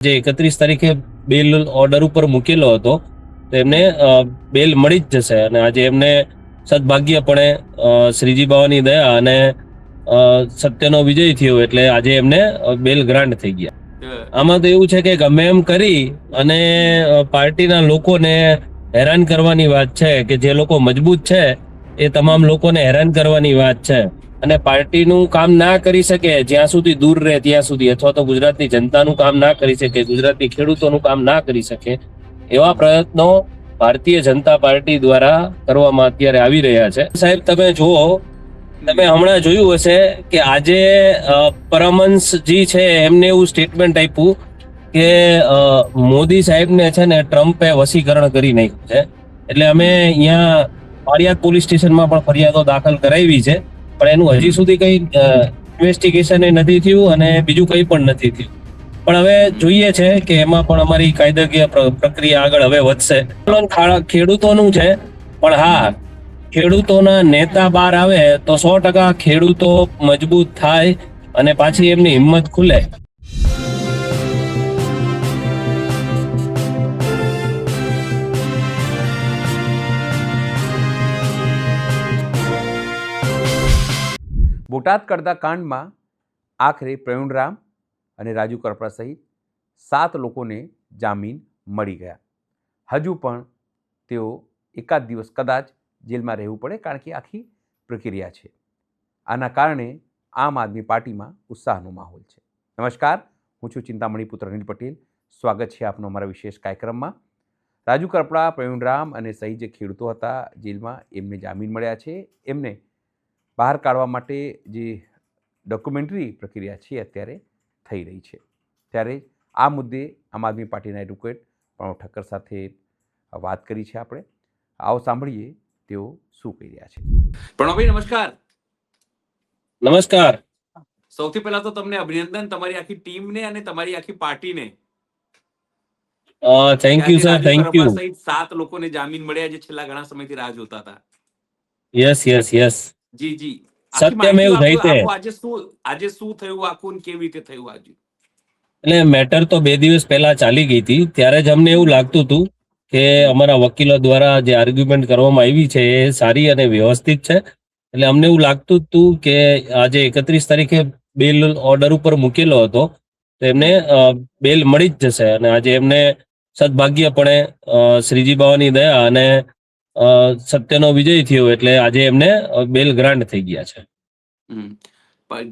જે 31 તારીખે બેલ ઓર્ડર ઉપર મૂકેલો હતો તો એમને બેલ મળી જ જશે અને આજે એમને સદભાગ્યપણે શ્રીજી બાવાની દયા અને સત્યનો વિજય થયો એટલે આજે એમને બેલ ગ્રાન્ટ થઈ ગયા. આમાં તો એવું છે કે ગમે એમ કરી અને પાર્ટીના લોકોને હેરાન કરવાની વાત છે કે જે લોકો મજબૂત છે એ તમામ લોકોને હેરાન કરવાની વાત છે અને પાર્ટીનું કામ ના કરી શકે જ્યાં સુધી દૂર રહે ત્યાં સુધી, અથવા તો ગુજરાતની જનતાનું કામ ના કરી શકે, ગુજરાતની ખેડૂતોનું કામ ના કરી શકે, એવા પ્રયત્નો ભારતીય જનતા પાર્ટી દ્વારા કરવામાં અત્યારે આવી રહ્યા છે. સાહેબ તમે જુઓ, તમે હમણાં જોયું હશે કે આજે પરમહંસજી છે એમને એવું સ્ટેટમેન્ટ આપ્યું કે મોદી સાહેબને છે ને ટ્રમ્પે વસીકરણ કરી નાખ્યું છે. એટલે અમે અહીંયા પાળિયાદ પોલીસ સ્ટેશનમાં પણ ફરિયાદો દાખલ કરાવી છે, પણ એનું હજી સુધી કઈ ઇન્વેસ્ટિગેશન નથી થયું અને બીજું કઈ પણ નથી થયું. પણ હવે જોઈએ છે કે એમાં પણ અમારી કાયદાકીય પ્રક્રિયા આગળ હવે વધશે. ખેડૂતોનું છે, પણ હા, ખેડૂતોના નેતા બહાર આવે તો 100% ખેડૂતો મજબૂત થાય અને પાછી એમની હિંમત ખુલે. બોટાદ કડતા કાંડમાં આખરે પ્રવીણરામ અને રાજુ કરપડા સહિત 7 લોકોને જામીન મળી ગયા. હજુ પણ તેઓ એકાદ દિવસ કદાચ જેલમાં રહેવું પડે, કારણ કે આખી પ્રક્રિયા છે. આના કારણે આમ આદમી પાર્ટીમાં ઉત્સાહનો માહોલ છે. નમસ્કાર, હું છું ચિંતામણી પુત્ર અનિલ પટેલ. સ્વાગત છે આપનો અમારા વિશેષ કાર્યક્રમમાં. રાજુ કરપડા, પ્રવીણરામ અને સહિત જે ખેડૂતો હતા જેલમાં, એમને જામીન મળ્યા છે. એમને બહાર કાઢવા માટે જે ડોક્યુમેન્ટરી પ્રક્રિયા છે અત્યારે થઈ રહી છે. ત્યારે આ મુદ્દે આમ આદમી પાર્ટીના એડવોકેટ પ્રણવ ઠક્કર સાથે વાત કરી છે આપણે. આવો સાંભળીએ તેઓ શું કહી રહ્યા છે. પ્રણવભાઈ નમસ્કાર. નમસ્કાર. સૌથી પહેલા તો તમને અભિનંદન, તમારી આખી ટીમને અને તમારી આખી પાર્ટીને. Thank you sir, thank you. સહિત 7 લોકોને જામીન મળ્યા જે છેલ્લા ઘણા સમયથી રાહ જોતા હતા. Yes yes yes. જી જી. સત્યમેવ જયતે. આજે શું થયું આખું, કેવી રીતે થયું આજે? એટલે મેટર તો 2 દિવસ પહેલા ચાલી ગઈ હતી. ત્યારે જ અમને એવું લાગતું હતું કે અમારા વકીલો દ્વારા જે આર્ગ્યુમેન્ટ કરવામાં આવી છે એ સારી અને વ્યવસ્થિત છે. એટલે અમને એવું લાગતું હતું કે આજે 31 તારીખે બેલ ઓર્ડર ઉપર મૂકેલો હતો તો એમને બેલ મળી જ જશે અને આજે એમને સદભાગ્યપણે શ્રીજી બાવાની દયા અને સત્યનો વિજય થયો એટલે આજે એમને બેલ ગ્રાન્ટ થઈ ગયા છે.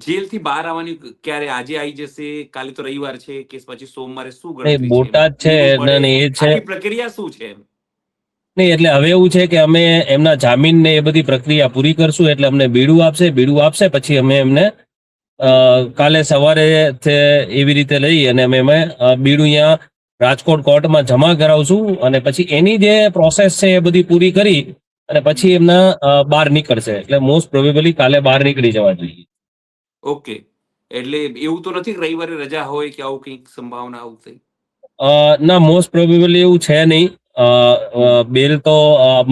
જેલથી બહાર આવવાની ક્યારે? આજે આવી જશે? કાલે તો રવિવાર છે કે પછી સોમવારે? શું ગણતરી છે? બોટાદ છે અને એ છે આખી પ્રક્રિયા શું છે? નહીં, એટલે હવે એવું છે કે અમે એમના જામીન ને એ બધી પ્રક્રિયા પૂરી કરશું એટલે અમને બીડું આપશે પછી અમે એમને કાલે સવારે એવી રીતે લઈ અને અમે બીડું અહીંયા રાજકોટ કોર્ટમાં જમા કરાવશું અને પછી એની જે પ્રોસેસ છે એ બધી પૂરી કરી અને પછી એમના બહાર નીકળશે. એટલે મોસ્ટ પ્રોબેબલી કાલે બહાર નીકળી જવા જોઈએ. ઓકે, એટલે એવું તો નથી રવિવારે રજા હોય કે આવું કંઈક સંભાવના આવશે? ના, મોસ્ટ પ્રોબેબલી એવું છે નહીં. બેલ તો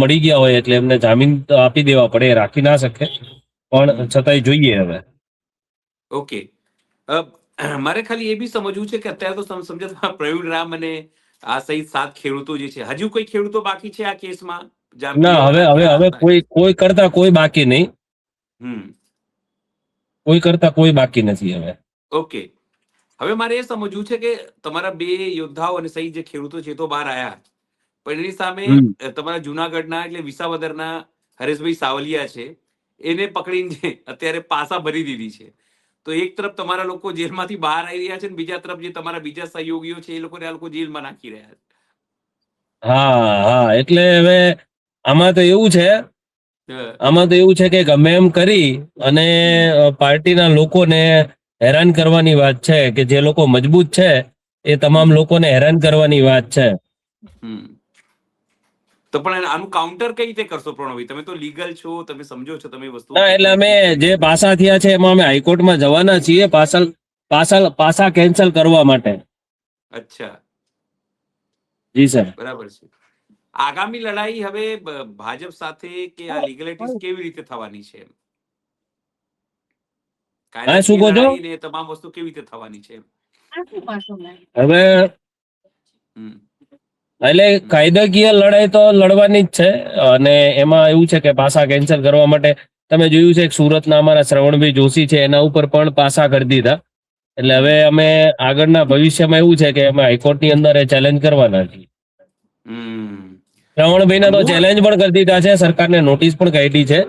મળી ગયા હોય એટલે એમને જામીન તો આપી દેવા પડે, રાખી ના શકે, પણ છતાંય જોઈએ હવે. ઓકે, મારે ખાલી એ બી સમજવું છે કે અત્યારે તો સમજો પ્રવીણરામ અને આ સહિત 7 ખેડૂતો જે છે, હજુ કોઈ ખેડૂતો બાકી છે આ કેસમાં? ના, હવે કોઈ કરતા કોઈ બાકી નહીં. કોઈ કરતા કોઈ બાકી નથી હવે. ઓકે, હવે મારે એ સમજવું છે કે તમારા 2 યોદ્ધાઓ અને સહી જે ખેડૂતો છે તો બહાર આવ્યા, પણ એની સામે તમારા જુનાગઢના એટલે વિસાવદરના હરેશભાઈ સાવલિયા છે, એને પકડીને અત્યારે પાસા ભરી દીધી છે. તો એક તરફ તમારા લોકો જેલમાંથી બહાર આવી રહ્યા છે, બીજા તરફ જે તમારા બીજા સહયોગીઓ છે એ લોકોને આ લોકો જેલમાં નાખી રહ્યા છે. હા, એટલે હવે આમાં તો એવું છે કે ગમે એમ કરી અને પાર્ટીના લોકોને હેરાન કરવાની વાત છે કે જે લોકો મજબૂત છે એ તમામ લોકોને હેરાન કરવાની વાત છે. તો પણ આનું કાઉન્ટર કઈ રીતે કરશો પ્રણવભાઈ? તમે તો લીગલ છો, તમે સમજો છો, તમે વસ્તુ. ના, એટલે અમે જે પાસા થયા છે એમાં અમે હાઈકોર્ટમાં જવાના છીએ પાસા કેન્સલ કરવા માટે. અચ્છા, જી સર. બરાબર છે. આગામી લડાઈ હવે ભાજપ સાથે કે આ લીગલિટીઝ કેવી રીતે થવાની છે? શું કહો છો? લડાઈ ને તમામ વસ્તુ કેવી રીતે થવાની છે? હવે હમ. એટલે કાયદાકીય લડાઈ તો લડવાની જ છે, અને એમાં એવું છે કે પાસા કેન્સલ કરવા માટે તમે જોયું છે કે સુરતના અમારા શ્રવણભાઈ જોશી છે એના ઉપર પણ પાસા કરી દીધા. એટલે હવે અમે આગળના ભવિષ્યમાં એવું છે કે અમે હાઈકોર્ટની અંદર ચેલેન્જ કરવાના છીએ. હમ. શ્રવણભાઈને તો મૂળ ચેલેન્જ પણ કરી દીધા છે, સરકારને નોટિસ પણ કાઢી છે.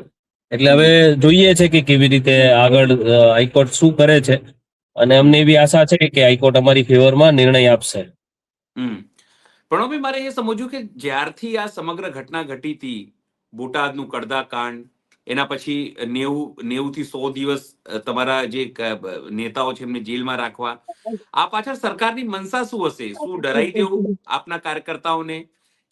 એટલે હવે જોઈએ છે કે કેવી રીતે આગળ હાઈકોર્ટ શું કરે છે, અને અમને એવી આશા છે કે હાઈકોર્ટ અમારી ફેવરમાં નિર્ણય આપશે. હમ. પ્રણવભાઈ, મારે એ સમજવું કે જ્યારથી આ સમગ્ર ઘટના ઘટી હતી, બોટાદનું કડદા કાંડ, એના પછી 90 થી 100 દિવસ તમારા જે નેતાઓ છે એમને જેલમાં રાખવા, આ પાછળ સરકારની મનસા શું હશે? શું ડરાઈ દેવું આપના કાર્યકર્તાઓને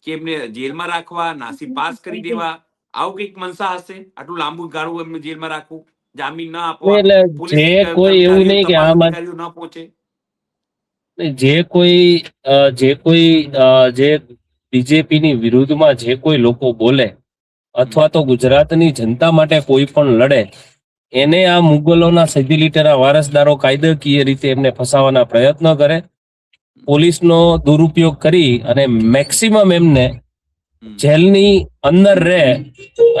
કે એમને જેલમાં રાખવા, નાસી પાસ કરી દેવા, આવું કંઈક મનસા હશે? આટલું લાંબુ ગાળું એમને જેલમાં રાખવું, જામીન ના આપવા, એટલે પોલીસ જે કોઈ એવું કર્મચારીઓ, નહીં કે તપાસ આમાં અધિકારીઓ ન પહોંચે? જે બીજેપીની વિરુદ્ધમાં જે કોઈ લોકો બોલે, અથવા તો ગુજરાતની જનતા માટે કોઈ પણ લડે, એને આ મુગલોના સીધી લીટેના વારસદારો કાયદાકીય રીતે એમને ફસાવાના પ્રયત્ન કરે, પોલીસનો દુરુપયોગ કરી અને મેક્સિમમ એમને જેલની અંદર રહે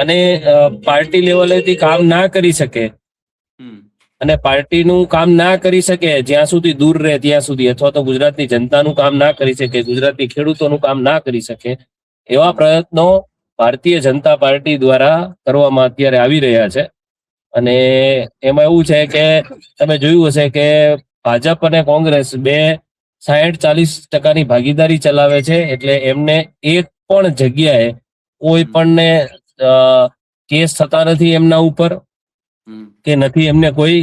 અને પાર્ટી લેવલેથી કામ ના કરી શકે, અને પાર્ટીનું કામ ના કરી શકે જ્યાં સુધી દૂર રહે ત્યાં સુધી, અથવા તો ગુજરાતની જનતાનું કામ ના કરી શકે, ગુજરાતની ખેડૂતોનું કામ ના કરી શકે, એવા પ્રયત્નો ભારતીય જનતા પાર્ટી દ્વારા કરવામાં અત્યારે આવી રહ્યા છે. અને એમાં એવું છે કે તમે જોયું હશે કે ભાજપ અને કોંગ્રેસ બે 60-40% ભાગીદારી ચલાવે છે. એટલે એમને એક પણ જગ્યાએ કોઈ પણને કેસ થતા નથી એમના ઉપર, કે નથી એમને કોઈ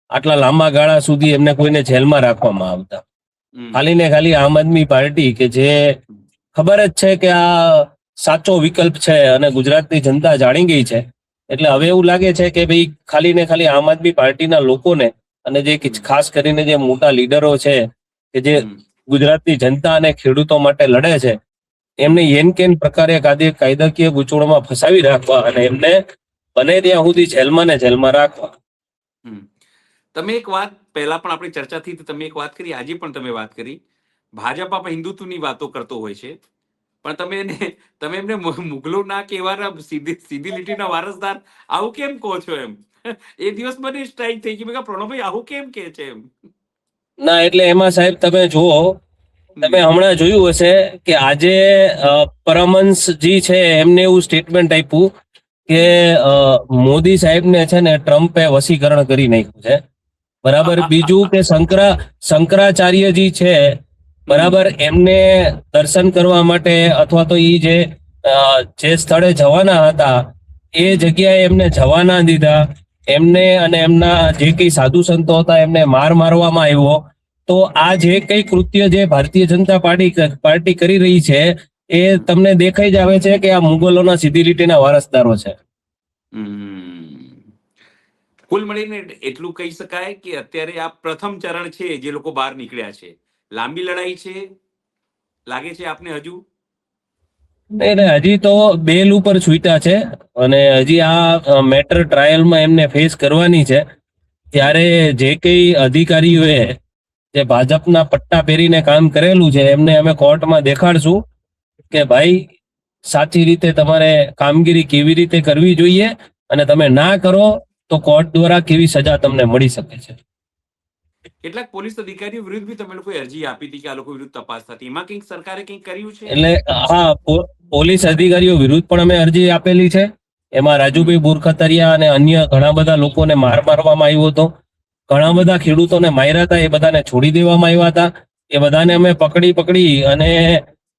આટલા લાંબા ગાળા સુધી એમને કોઈને જેલમાં રાખવામાં આવતા. ખાલી ને ખાલી આમ આદમી પાર્ટી, કે જે ખબર જ છે કે આ સાચો વિકલ્પ છે અને ગુજરાતની જનતા જાણી ગઈ છે, એટલે હવે એવું લાગે છે કે ભાઈ ખાલી ને ખાલી આમ આદમી પાર્ટીના લોકોને, અને જે ખાસ કરીને જે મોટા લીડરો છે કે જે ગુજરાતની જનતા અને ખેડૂતો માટે લડે છે, એમને એન કેન પ્રકારે કાયદાકીય ગૂંચવણમાં ફસાવી રાખવા અને એમને બને ત્યાં સુધી જેલમાં ને જેલમાં રાખવા. તમે એક વાત પહેલા પણ આપણી ચર્ચા થઈ, તમે એક વાત કરી, આજે પણ તમે વાત કરી, ભાજપ આપણે હિન્દુત્વની વાતો કરતો હોય છે, પણ તમે એમને મુગલોના કે એવા સીધી લીટીના વારસદાર આવું કેમ કહો છો? એમ એ દિવસ મને સ્ટ્રાઇક થઈ ગઈ, પ્રણવભાઈ આવું કેમ કે છે એમ? ના, એટલે એમાં સાહેબ તમે જુઓ, તમે હમણાં જોયું હશે કે આજે પરમહંસજી છે એમને એવું સ્ટેટમેન્ટ આપ્યું કે મોદી સાહેબને છે ને ટ્રમ્પે વસીકરણ કરી નાખ્યું છે. બરાબર. બીજું કે શંકરાચાર્યજી છે, બરાબર, એમને દર્શન કરવા માટે અથવા તો એ જે સ્થળે જવાના હતા એ જગ્યાએ એમને જવા ના દીધા. એમને અને એમના જે કઈ સાધુ સંતો હતા એમને મારવામાં આવ્યો. તો આ જે કઈ કૃત્ય જે ભારતીય જનતા પાર્ટી કરી રહી છે, એ તમને દેખાઈ જ આવે છે કે આ મુગલોના સીધી લીટીના વારસદારો છે. કુલ મળીને એટલું કહી શકાય કે અત્યારે આ પ્રથમ ચરણ છે, જે લોકો બહાર નીકળ્યા છે. લાંબી લડાઈ છે લાગે છે આપને હજુ? હજી તો બેલ ઉપર છૂટ્યા છે, અને હજી આ મેટર ટ્રાયલમાં એમને ફેસ કરવાની છે. ત્યારે જે કઈ અધિકારીઓએ જે ભાજપના પટ્ટા પહેરીને કામ કરેલું છે, એમને અમે કોર્ટમાં દેખાડશું કે ભાઈ સાચી રીતે તમારે કામગીરી કેવી રીતે કરવી જોઈએ, અને તમે ના કરો તો કોર્ટ દ્વારા કેવી સજા તમને મળી શકે છે. કેટલાક પોલીસ અધિકારીઓ વિરુદ્ધ બી તમે લોકોએ અરજી આપી હતી કે આ લોકો વિરુદ્ધ તપાસ થતી, એમાં કંઈક સરકારે કંઈક કર્યું છે? એટલે હા, પોલીસ અધિકારીઓ વિરુદ્ધ પણ અમે અરજી આપેલી છે. એમાં રાજુભાઈ બોરખતરિયા અને અન્ય ઘણા બધા લોકોને મારવામાં આવ્યો હતો. ઘણા બધા ખેડૂતોને માર્યા હતા, એ બધાને છોડી દેવામાં આવ્યા હતા. એ બધાને અમે પકડી અને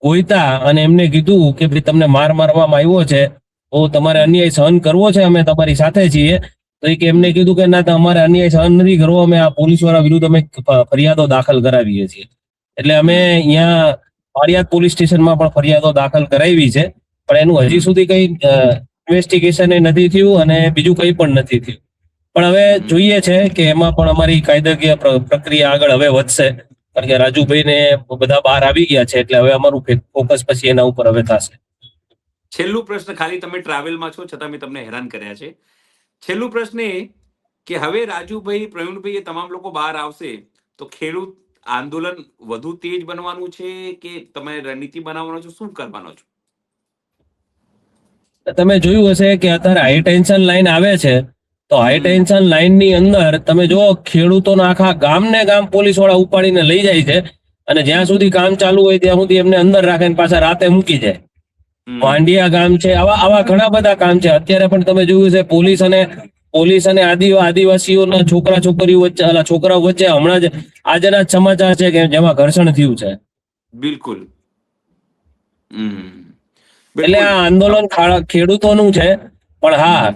ગોઈતા અને એમને કીધું કે ભાઈ તમને મારવામાં આવ્યો છે, તો તમારે અન્યાય સહન કરવો છે, અમે તમારી સાથે છીએ. તો એમને કીધું કે ના, અમારે અન્યાય સહન નથી કરવો, અમે આ પોલીસ વાળા વિરુદ્ધ અમે ફરિયાદો દાખલ કરાવીએ છીએ. એટલે અમે અહીંયા પાળિયાદ પોલીસ સ્ટેશનમાં પણ ફરિયાદો દાખલ કરાવી છે, પણ એનું હજી સુધી કઈ ઇન્વેસ્ટિગેશન નથી થયું અને બીજું કઈ પણ નથી થયું. પણ હવે જોઈએ છે કે એમાં પણ અમારી કાયદાકીય પ્રક્રિયા આગળ હવે વધશે, કારણ કે રાજુભાઈ ને બધા બહાર આવી ગયા છે, એટલે હવે અમારું ફોકસ પછી એના ઉપર હવે થશે. છેલ્લું પ્રશ્ન, ખાલી તમે ટ્રાવેલમાં છો છતાં મેં તમને હેરાન કર્યા છે. છેલ્લું પ્રશ્ન એ કે હવે રાજુભાઈ, પ્રવીણભાઈ, એ તમામ લોકો બહાર આવશે તો ખેડૂત આંદોલન વધુ તેજ બનવાનું છે કે તમે રણનીતિ બનાવવાનો છો, શું કરવાનો છો? તમે જોયું હશે કે અત્યારે હાઈ ટેન્શન લાઈન આવે છે, તો હાઈ ટેન્શન લાઈન ની અંદર તમે જો ખેડૂતોના આખા ગામને ગામ પોલીસ વાળા ઉપાડીને લઈ જાય છે, અને જ્યાં સુધી કામ ચાલુ હોય ત્યાં સુધી એમને અંદર રાખીને પાછા રાતે મૂકી જાય. વાંડિયા ગામ છે, આવા આવા ઘણા બધા કામ છે. અત્યારે પણ તમે જોયું છે પોલીસ અને આદિવાસીઓના છોકરા છોકરીઓ વચ્ચે, છોકરાઓ વચ્ચે હમણાં જ આજના જ સમાચાર છે કે જેમાં ઘર્ષણ થયું છે. બિલકુલ. એટલે આ આંદોલન ખેડૂતોનું છે, પણ હા,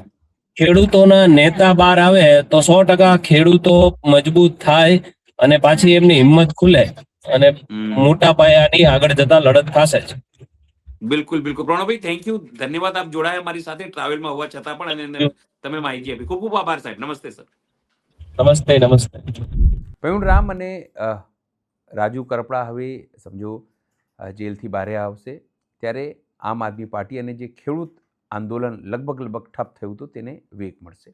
ખેડૂતોના નેતા બહાર આવે તો 100% ખેડૂતો મજબૂત થાય અને પાછી એમની હિંમત ખુલે અને મોટા પાયાની આગળ જતા લડત થશે જ. બિલકુલ બિલકુલ. પ્રણવભાઈ, થેન્ક યુ, ધન્યવાદ. આપ જોડાયા મારી સાથે ટ્રાવેલમાં હોવા છતાં પણ, અને તમે માહિતી આપી. ખૂબ ખૂબ આભાર સાહેબ. નમસ્તે સર. નમસ્તે. પ્રવીણ રામ અને રાજુ કરપડા હવે સમજો જેલથી બહાર આવશે, ત્યારે આમ આદમી પાર્ટી અને જે ખેડૂત આંદોલન લગભગ ઠપ થયું હતું તેને વેગ મળશે,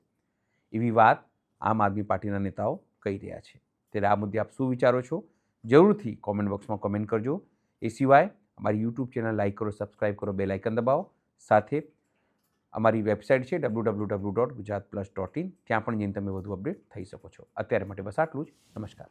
એવી વાત આમ આદમી પાર્ટીના નેતાઓ કહી રહ્યા છે. ત્યારે આ મુદ્દે આપ શું વિચારો છો, જરૂરથી કોમેન્ટ બોક્સમાં કમેન્ટ કરજો. એ સિવાય અમારી યુટ્યુબ ચેનલ લાઈક કરો, સબસ્ક્રાઈબ કરો, બેલ આઇકન દબાવો. સાથે અમારી વેબસાઇટ છે www.gujaratplus.in, ત્યાં પણ જઈને તમે વધુ અપડેટ થઈ શકો છો. અત્યારે માટે બસ આટલું જ. નમસ્કાર.